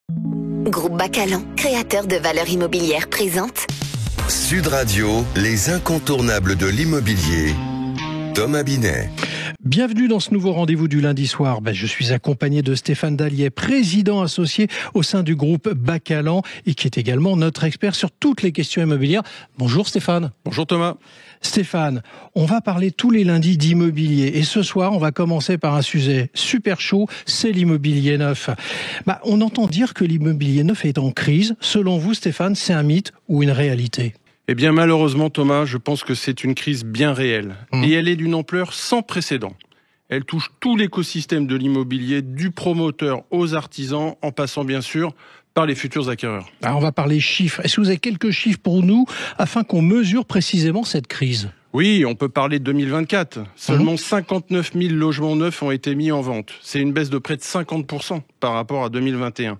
Groupe Bacalan, créateur de valeurs immobilières, présente Sud Radio, les incontournables de l'immobilier. Thomas Binet. Bienvenue dans ce nouveau rendez-vous du lundi soir. Je suis accompagné de Stéphane Dalliet, président associé au sein du groupe Bacalan et qui est également notre expert sur toutes les questions immobilières. Bonjour Stéphane. Bonjour Thomas. Stéphane, on va parler tous les lundis d'immobilier et ce soir, on va commencer par un sujet super chaud, c'est l'immobilier neuf. On entend dire que l'immobilier neuf est en crise. Selon vous Stéphane, c'est un mythe ou une réalité ? Eh bien malheureusement Thomas, je pense que c'est une crise bien réelle. Et elle est d'une ampleur sans précédent. Elle touche tout l'écosystème de l'immobilier, du promoteur aux artisans, en passant bien sûr par les futurs acquéreurs. Alors on va parler chiffres. Est-ce que vous avez quelques chiffres pour nous afin qu'on mesure précisément cette crise ? Oui, on peut parler de 2024. Seulement 59 000 logements neufs ont été mis en vente. C'est une baisse de près de 50% par rapport à 2021.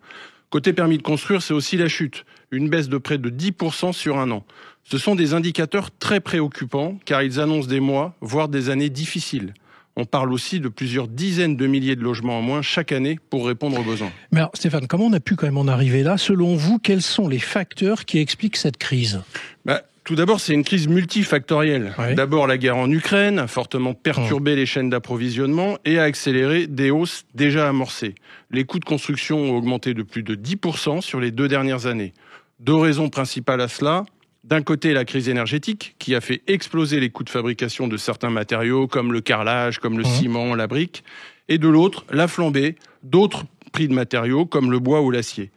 Côté permis de construire, c'est aussi la chute. Une baisse de près de 10% sur un an. Ce sont des indicateurs très préoccupants car ils annoncent des mois, voire des années difficiles. On parle aussi de plusieurs dizaines de milliers de logements en moins chaque année pour répondre aux besoins. Mais alors Stéphane, comment on a pu quand même en arriver là ? Selon vous, quels sont les facteurs qui expliquent cette crise ? Tout d'abord, c'est une crise multifactorielle. Oui. D'abord, la guerre en Ukraine a fortement perturbé les chaînes d'approvisionnement et a accéléré des hausses déjà amorcées. Les coûts de construction ont augmenté de plus de 10% sur les 2 dernières années. 2 raisons principales à cela. D'un côté, la crise énergétique qui a fait exploser les coûts de fabrication de certains matériaux comme le carrelage, comme le ciment, la brique. Et de l'autre, la flambée d'autres prix de matériaux comme le bois ou l'acier.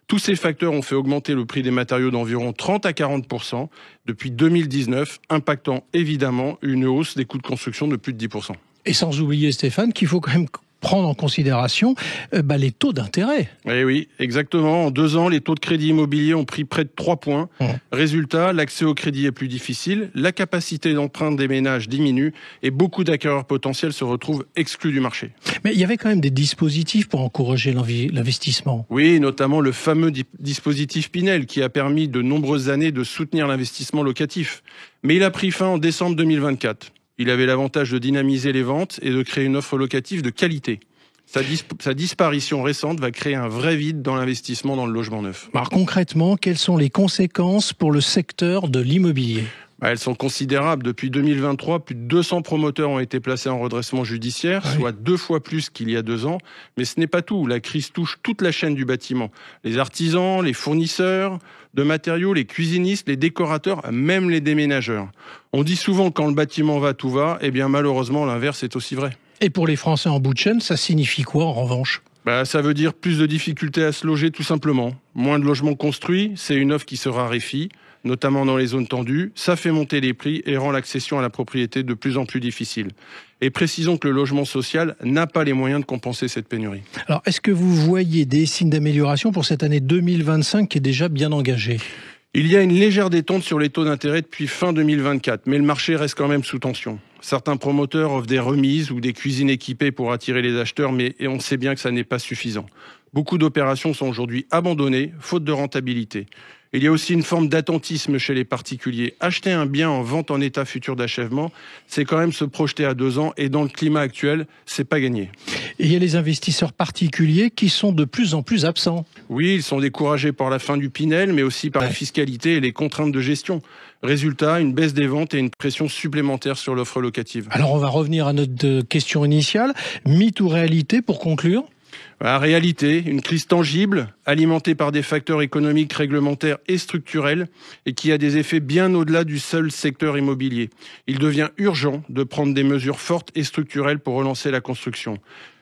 Tous ces facteurs ont fait augmenter le prix des matériaux d'environ 30 à 40% depuis 2019, impactant évidemment une hausse des coûts de construction de plus de 10%. Et sans oublier Stéphane, qu'il faut quand même prendre en considération les taux d'intérêt. Eh oui, exactement. En 2 ans, les taux de crédit immobilier ont pris près de 3 points. Résultat, l'accès au crédit est plus difficile, la capacité d'emprunt des ménages diminue et beaucoup d'acquéreurs potentiels se retrouvent exclus du marché. Mais il y avait quand même des dispositifs pour encourager l'investissement. Oui, notamment le fameux dispositif Pinel qui a permis de nombreuses années de soutenir l'investissement locatif. Mais il a pris fin en décembre 2024. Il avait l'avantage de dynamiser les ventes et de créer une offre locative de qualité. Sa disparition récente va créer un vrai vide dans l'investissement dans le logement neuf. Alors concrètement, quelles sont les conséquences pour le secteur de l'immobilier ? Elles sont considérables. Depuis 2023, plus de 200 promoteurs ont été placés en redressement judiciaire, soit 2 fois plus qu'il y a 2 ans. Mais ce n'est pas tout. La crise touche toute la chaîne du bâtiment. Les artisans, les fournisseurs de matériaux, les cuisinistes, les décorateurs, même les déménageurs. On dit souvent quand le bâtiment va, tout va. Eh bien, malheureusement, l'inverse est aussi vrai. Et pour les Français en bout de chaîne, ça signifie quoi en revanche ? Ça veut dire plus de difficultés à se loger tout simplement. Moins de logements construits, c'est une offre qui se raréfie, notamment dans les zones tendues. Ça fait monter les prix et rend l'accession à la propriété de plus en plus difficile. Et précisons que le logement social n'a pas les moyens de compenser cette pénurie. Alors, est-ce que vous voyez des signes d'amélioration pour cette année 2025 qui est déjà bien engagée ? Il y a une légère détente sur les taux d'intérêt depuis fin 2024, mais le marché reste quand même sous tension. Certains promoteurs offrent des remises ou des cuisines équipées pour attirer les acheteurs, mais on sait bien que ça n'est pas suffisant. Beaucoup d'opérations sont aujourd'hui abandonnées, faute de rentabilité. Il y a aussi une forme d'attentisme chez les particuliers. Acheter un bien en vente en état futur d'achèvement, c'est quand même se projeter à 2 ans et dans le climat actuel, c'est pas gagné. Et il y a les investisseurs particuliers qui sont de plus en plus absents. Oui, ils sont découragés par la fin du Pinel, mais aussi par la fiscalité et les contraintes de gestion. Résultat, une baisse des ventes et une pression supplémentaire sur l'offre locative. Alors on va revenir à notre question initiale. Mythe ou réalité pour conclure ? La réalité, une crise tangible, alimentée par des facteurs économiques, réglementaires et structurels, et qui a des effets bien au-delà du seul secteur immobilier. Il devient urgent de prendre des mesures fortes et structurelles pour relancer la construction.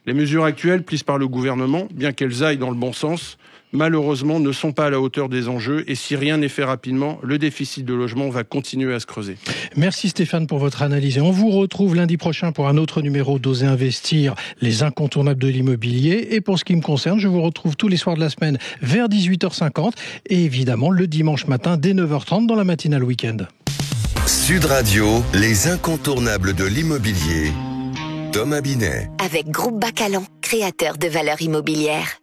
Les mesures actuelles prises par le gouvernement, bien qu'elles aillent dans le bon sens, malheureusement ne sont pas à la hauteur des enjeux et si rien n'est fait rapidement, le déficit de logement va continuer à se creuser. Merci Stéphane pour votre analyse et on vous retrouve lundi prochain pour un autre numéro d'Oser Investir, les incontournables de l'immobilier. Et pour ce qui me concerne, je vous retrouve tous les soirs de la semaine vers 18h50 et évidemment le dimanche matin dès 9h30 dans la matinale week-end. Sud Radio, les incontournables de l'immobilier. Thomas Binet. avec Groupe Bacalan, créateur de valeurs immobilières.